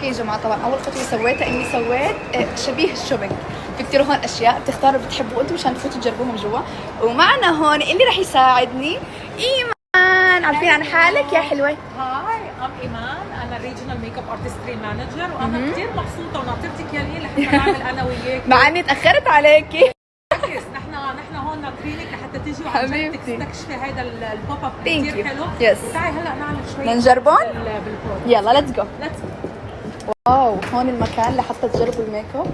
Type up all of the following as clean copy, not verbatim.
يا جماعة طبعا أول خطوة سويتها إني سويت شبيه الشوبينج. في كتير هون أشياء بتختاروا بتحبوا أنتم مشان تفوتوا تجربوهم جوا. ومعنا هون اللي رح يساعدني إيمان. عارفين عن حالك يا حلوة؟ هاي ام ايمان، انا ريجنال ميك اب ارتستري مانجر، وانا كثير مبسوطه وناطرتك يا ليل لحتى نعمل انا وياك. مع إني تأخرت عليكي. ركز، نحن هون ناطرينك لحتى تيجي وعن جد حبيبتي. تستكشفي هذا البوب اب Thank كثير you. حلو. Yes. وتعي هلا نعمل شوي نجربهم؟ بالبرودكت. يلا ليتس جو. ليتس واو هون المكان لحتى تجربوا الميك اب.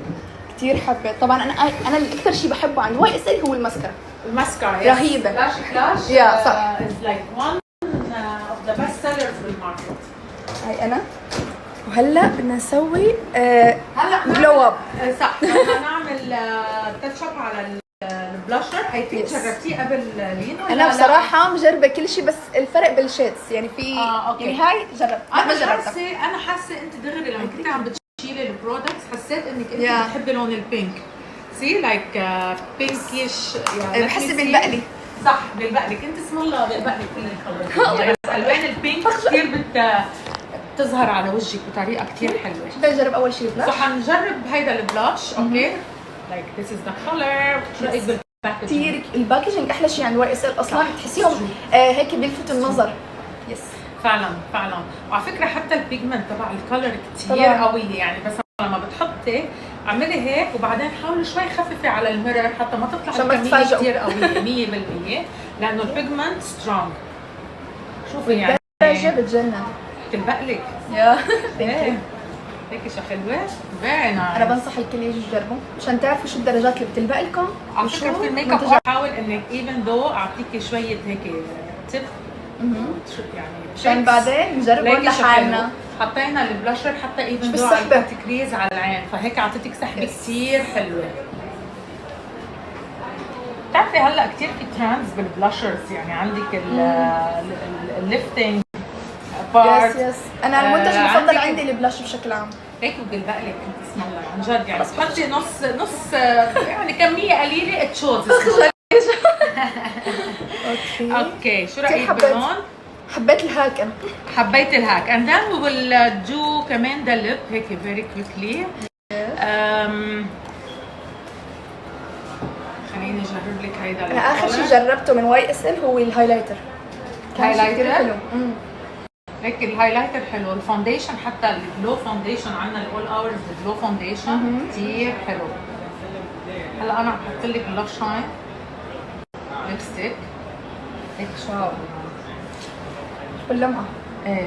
كثير حبيت. طبعا أنا اللي أكثر شيء بحبه عند واي اس ال هو الماسكارا. الماسكارا رهيبة. كلاش يا صح. از لايك one of the best sellers بالماركت. هاي أنا. وهلا بدنا نسوي هلا جلو اب. صح، بدنا نعمل تاتش اب على البلاشر. اي ثينك Yes. جربتيه قبل لين ولا انا لا؟ بصراحه مجربه كل شيء، بس الفرق بالشيتس يعني في أوكي. يعني هاي جرب ما جربتها. انا حاسه انت دغري لما كنت عم بتشيلي البرودكتس حسيت انك انت Yeah. بتحبي لون البينك. سي لايك بينكيش يعني بحس بالبقلي. صح، بالبقلي كنت اسم الله بالبقلي كل الكلر. الوان البينك كثير بتظهر على وجهك بطريقه كثير حلوه. بدي اجرب اول شيء بلاش. حنجرب هيدا البلاش. اوكي لايك ذيس از ذا كلر. شو رايك بالباكج؟ كثير الباكجينج احلى شيء عند واي اس ال اصلا. بتحسيهم هيك بيلفتوا النظر. يس فعلا فعلا. وعلى فكره حتى البيجمنت تبع الكلر كثير طبعاً. قويه، يعني بس لما بتحطي اعملي هيك وبعدين حاولي شوي خففي على الميرور حتى ما تطلع عشان ما الكميه تتفاجئوا. كثير قويه 100%، لانه البيجمنت سترونج. شوفي يعني درجه بتجنن. بتلبقلك. يا ايه هيك شو حلوه فيري نايس. انا بنصح الكل يجوا يجربوا مشان تعرفوا شو الدرجات اللي بتلبق لكم. على فكره في الميك اب حاول انك ايفن ذو اعطيكي شويه هيك تip يعني عشان بعدين نجربهم لحالنا. حطينا البلاشر حتى ايفن مش ذو بالسحبة. عملت تكريز على العين، فهيك اعطيتك سحبه كثير حلوه. بتعرفي هلا كثير في ترندز بالبلاشرز، يعني عندك الليفتنج بارت. يس انا المنتج المفضل عندك عندي البلاش بشكل عام. هيك بقلك بسم الله عن جد، يعني بتحطي نص يعني كميه قليله تشوز. اوكي شو رايك حبيت. باللون؟ حبيت الهاك انا. حبيت الهاك and then we will do كمان the lip هيك very quickly. خليني اجرب لك هيدا. انا اخر شيء جربته من واي اس ال هو الهايلايتر. كان شيء كثير حلو. هيك الهايلايتر حلو. الفونديشن حتى الجلو فونديشن عندنا الاول اورز الجلو فونديشن كثير حلو. هلا انا عم بحط لك بلاش شاين ليبستيك هيك. واو باللمعه. ايه